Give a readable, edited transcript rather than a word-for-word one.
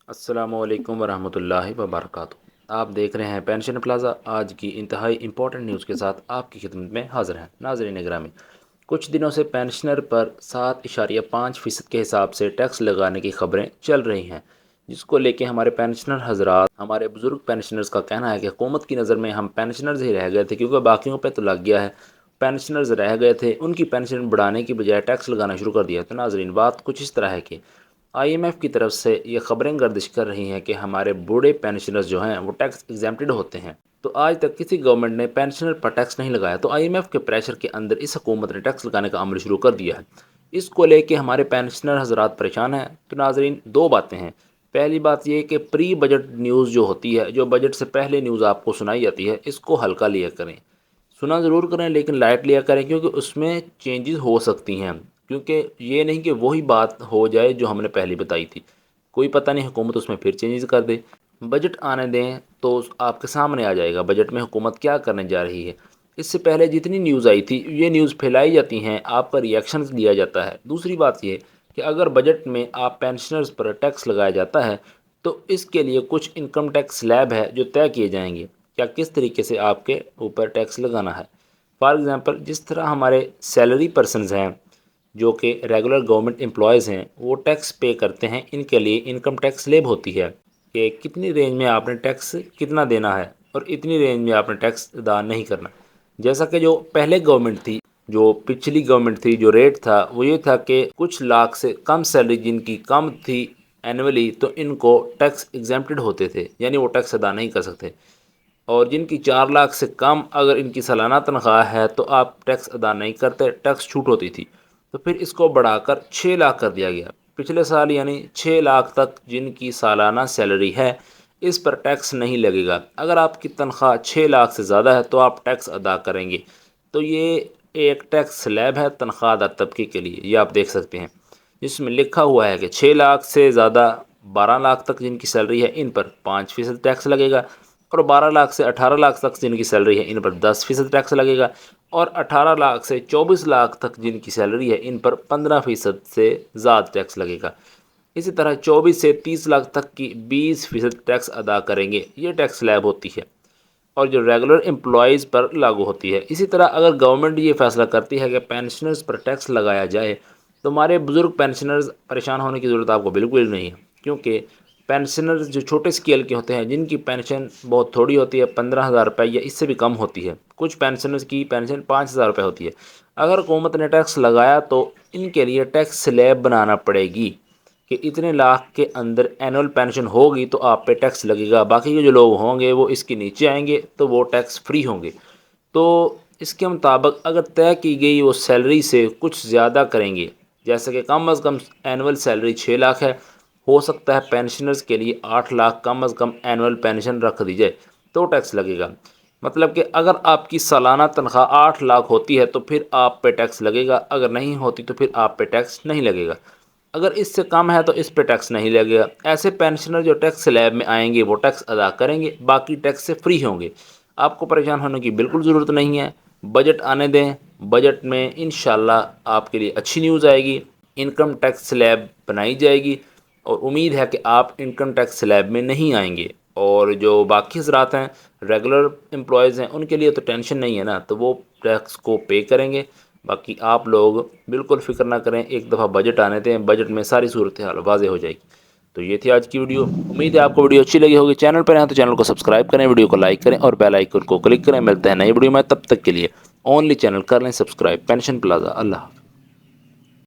السلام علیکم ورحمۃ اللہ وبرکاتہ۔ آپ دیکھ رہے ہیں پینشن پلازا۔ آج کی انتہائی امپورٹنٹ نیوز کے ساتھ آپ کی خدمت میں حاضر ہیں۔ ناظرین گرامی، کچھ دنوں سے پینشنر پر 7.5% کے حساب سے ٹیکس لگانے کی خبریں چل رہی ہیں، جس کو لے کے ہمارے پینشنر حضرات، ہمارے بزرگ پینشنرز کا کہنا ہے کہ حکومت کی نظر میں ہم پینشنرز ہی رہ گئے تھے، کیونکہ باقیوں پہ تو لگ گیا ہے، پینشنرز رہ گئے تھے، ان کی پینشن بڑھانے کی بجائے ٹیکس لگانا شروع کر دیا۔ تو ناظرین، بات کچھ اس طرح ہے کہ IMF کی طرف سے یہ خبریں گردش کر رہی ہیں کہ ہمارے بوڑھے پینشنرز جو ہیں وہ ٹیکس ایگزیمپٹڈ ہوتے ہیں، تو آج تک کسی گورنمنٹ نے پینشنر پر ٹیکس نہیں لگایا، تو IMF کے پریشر کے اندر اس حکومت نے ٹیکس لگانے کا عمل شروع کر دیا ہے۔ اس کو لے کے ہمارے پینشنر حضرات پریشان ہیں۔ تو ناظرین، دو باتیں ہیں۔ پہلی بات یہ کہ پری بجٹ نیوز جو ہوتی ہے، جو بجٹ سے پہلے نیوز آپ کو سنائی جاتی ہے، اس کو ہلکا لیا کریں، سنا ضرور کریں لیکن لائٹ لیا کریں، کیونکہ اس میں چینجز ہو سکتی ہیں، کیونکہ یہ نہیں کہ وہی بات ہو جائے جو ہم نے پہلے بتائی تھی، کوئی پتہ نہیں حکومت اس میں پھر چینجز کر دے۔ بجٹ آنے دیں تو آپ کے سامنے آ جائے گا بجٹ میں حکومت کیا کرنے جا رہی ہے۔ اس سے پہلے جتنی نیوز آئی تھی، یہ نیوز پھیلائی جاتی ہیں، آپ کا ریئیکشنز لیا جاتا ہے۔ دوسری بات یہ کہ اگر بجٹ میں آپ پینشنرز پر ٹیکس لگایا جاتا ہے تو اس کے لیے کچھ انکم ٹیکس سلیب ہے جو طے کیے جائیں گے، کیا کس طریقے سے آپ کے اوپر ٹیکس لگانا ہے۔ فار ایگزامپل، جس طرح ہمارے سیلری پرسنز ہیں جو کہ ریگولر گورنمنٹ امپلائیز ہیں، وہ ٹیکس پے کرتے ہیں، ان کے لیے انکم ٹیکس سلیب ہوتی ہے کہ کتنی رینج میں آپ نے ٹیکس کتنا دینا ہے اور اتنی رینج میں آپ نے ٹیکس ادا نہیں کرنا۔ جیسا کہ جو پہلے گورنمنٹ تھی، جو پچھلی گورنمنٹ تھی، جو ریٹ تھا وہ یہ تھا کہ کچھ لاکھ سے کم سیلری جن کی کم تھی اینولی، تو ان کو ٹیکس ایگزیمپٹڈ ہوتے تھے، یعنی وہ ٹیکس ادا نہیں کر سکتے، اور جن کی 4 لاکھ سے کم اگر ان کی سالانہ تنخواہ ہے تو آپ ٹیکس ادا نہیں کرتے، ٹیکس چھوٹ ہوتی تھی۔ تو پھر اس کو بڑھا کر 6 لاکھ کر دیا گیا پچھلے سال، یعنی 6 لاکھ تک جن کی سالانہ سیلری ہے اس پر ٹیکس نہیں لگے گا۔ اگر آپ کی تنخواہ 6 لاکھ سے زیادہ ہے تو آپ ٹیکس ادا کریں گے۔ تو یہ ایک ٹیکس سلیب ہے تنخواہ دار طبقے کے لیے، یہ آپ دیکھ سکتے ہیں، جس میں لکھا ہوا ہے کہ 6 لاکھ سے زیادہ 12 لاکھ تک جن کی سیلری ہے ان پر 5% ٹیکس لگے گا، اور 12 لاکھ سے 18 لاکھ تک جن کی سیلری ہے ان پر 10% ٹیکس لگے گا، اور 18 لاکھ سے 24 لاکھ تک جن کی سیلری ہے ان پر 15% سے زیادہ ٹیکس لگے گا۔ اسی طرح 24 سے 30 لاکھ تک کی 20% ٹیکس ادا کریں گے، یہ ٹیکس سلیب ہوتی ہے اور جو ریگولر امپلائیز پر لاگو ہوتی ہے۔ اسی طرح اگر گورنمنٹ یہ فیصلہ کرتی ہے کہ پینشنرز پر ٹیکس لگایا جائے تو ہمارے بزرگ پینشنرز پریشان ہونے کی ضرورت آپ کو بالکل نہیں ہے، کیونکہ پینشنرز جو چھوٹے اسکیل کے ہوتے ہیں، جن کی پینشن بہت تھوڑی ہوتی ہے، 15,000 روپے یا اس سے بھی کم ہوتی ہے، کچھ پینشنرز کی پینشن 5,000 روپے ہوتی ہے، اگر حکومت نے ٹیکس لگایا تو ان کے لیے ٹیکس سلیب بنانا پڑے گی کہ اتنے لاکھ کے اندر اینول پینشن ہوگی تو آپ پہ ٹیکس لگے گا، باقی کے جو لوگ ہوں گے وہ اس کے نیچے آئیں گے تو وہ ٹیکس فری ہوں گے۔ تو اس کے مطابق اگر طے کی گئی وہ سیلری سے کچھ زیادہ کریں گے، جیسے کہ کم از کم اینول سیلری 6 لاکھ ہے، ہو سکتا ہے پینشنرز کے لیے 8 لاکھ کم از کم اینول پینشن رکھ دی جائے تو ٹیکس لگے گا۔ مطلب کہ اگر آپ کی سالانہ تنخواہ 8 لاکھ ہوتی ہے تو پھر آپ پہ ٹیکس لگے گا، اگر نہیں ہوتی تو پھر آپ پہ ٹیکس نہیں لگے گا، اگر اس سے کم ہے تو اس پہ ٹیکس نہیں لگے گا۔ ایسے پینشنر جو ٹیکس سلیب میں آئیں گے وہ ٹیکس ادا کریں گے، باقی ٹیکس سے فری ہوں گے۔ آپ کو پریشان ہونے کی بالکل ضرورت نہیں ہے، بجٹ آنے دیں، بجٹ میں انشاءاللہ آپ کے لیے اچھی نیوز آئے گی، انکم ٹیکس سلیب بنائی جائے گی، اور امید ہے کہ آپ انکم ٹیکس سلیب میں نہیں آئیں گے۔ اور جو باقی حضرات ہیں، ریگولر امپلائیز ہیں، ان کے لیے تو ٹینشن نہیں ہے نا، تو وہ ٹیکس کو پے کریں گے۔ باقی آپ لوگ بالکل فکر نہ کریں، ایک دفعہ بجٹ آنے دیں، بجٹ میں ساری صورتحال واضح ہو جائے گی۔ تو یہ تھی آج کی ویڈیو، امید ہے آپ کو ویڈیو اچھی لگی ہوگی۔ چینل پر ہیں تو چینل کو سبسکرائب کریں، ویڈیو کو لائک کریں اور بیل آئیکن کو کلک کریں۔ ملتے ہیں نئی ویڈیو میں، تب تک کے لیے اونلی چینل کر لیں سبسکرائب پینشن پلازا۔ اللہ